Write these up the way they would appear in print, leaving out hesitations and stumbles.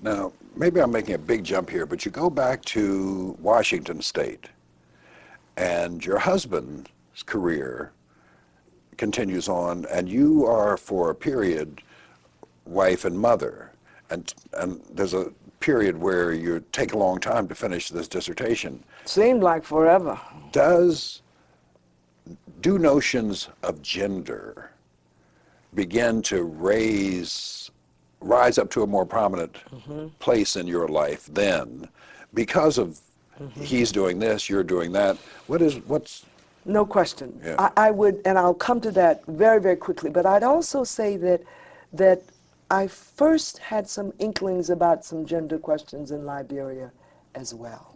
Now, maybe I'm making a big jump here, but you go back to Washington State, and your husband's career continues on, and you are, for a period, wife and mother. And there's a period where you take a long time to finish this dissertation. Seemed like forever. Do notions of gender begin to rise up to a more prominent place in your life then, because of he's doing this, you're doing that? What's No question. Yeah. I would, and I'll come to that very, very quickly, but I'd also say that I first had some inklings about some gender questions in Liberia as well.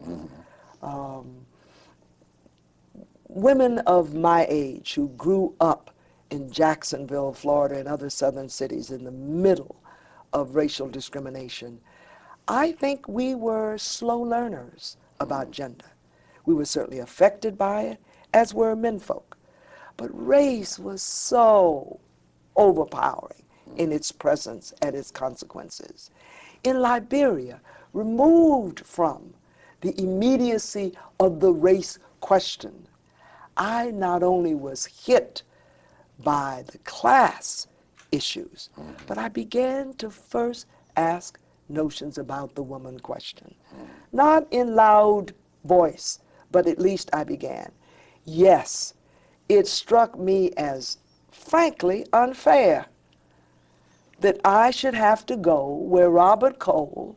Women of my age who grew up in Jacksonville, Florida, and other southern cities in the middle of racial discrimination, I think we were slow learners about gender. We were certainly affected by it, as were menfolk. But race was so overpowering in its presence and its consequences. In Liberia, removed from the immediacy of the race question, I not only was hit by the class issues, but I began to first ask notions about the woman question. Not in loud voice, but at least I began. Yes, it struck me as frankly unfair that I should have to go where Robert Cole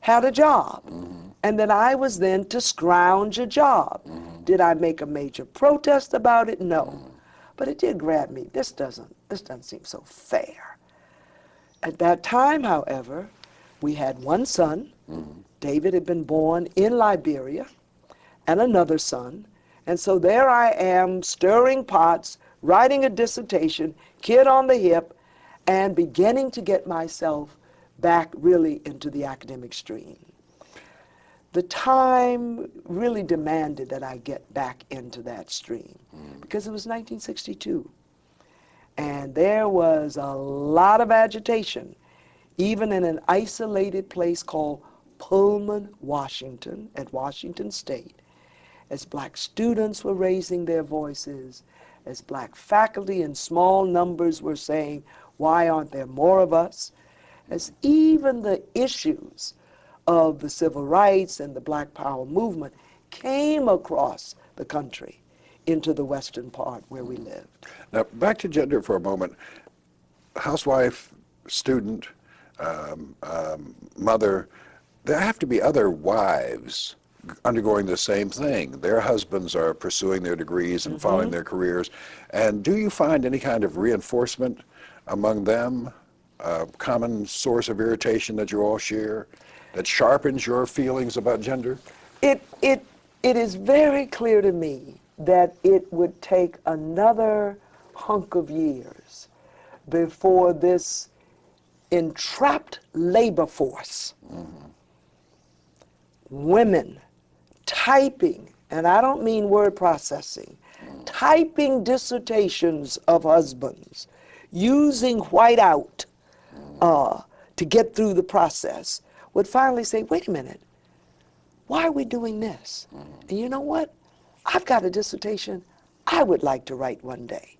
had a job, and that I was then to scrounge a job. Did I make a major protest about it? No. But it did grab me. This doesn't seem so fair. At that time, however, we had one son. David had been born in Liberia, and another son. And so there I am, stirring pots, writing a dissertation, kid on the hip, and beginning to get myself back really into the academic stream. The time really demanded that I get back into that stream, because it was 1962. And there was a lot of agitation, even in an isolated place called Pullman, Washington, at Washington State, as black students were raising their voices, as black faculty in small numbers were saying, why aren't there more of us? As even the issues of the civil rights and the Black Power movement came across the country into the western part where we lived. Now, back to gender for a moment. Housewife, student, mother, there have to be other wives undergoing the same thing. Their husbands are pursuing their degrees and following their careers. And do you find any kind of reinforcement among them, a common source of irritation that you all share, that sharpens your feelings about gender? It is very clear to me that it would take another hunk of years before this entrapped labor force, women typing, and I don't mean word processing, typing dissertations of husbands, using whiteout to get through the process, would finally say, wait a minute, why are we doing this? And you know what? I've got a dissertation I would like to write one day.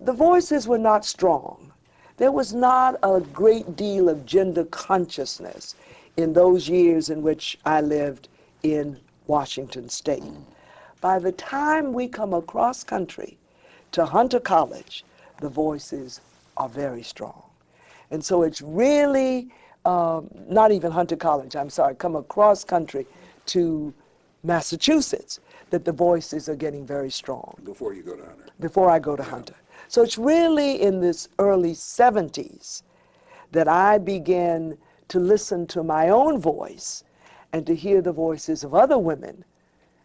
The voices were not strong. There was not a great deal of gender consciousness in those years in which I lived in Washington State. By the time we come across country to Hunter College, the voices are very strong. And so it's really, not even Hunter College, I'm sorry, come across country to Massachusetts, that the voices are getting very strong. Before you go to Hunter. Before I go to Hunter. So it's really in this early 70s that I began to listen to my own voice and to hear the voices of other women.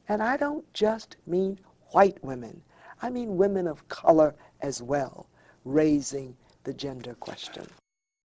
And I don't just mean white women. I mean women of color as well, raising the gender question.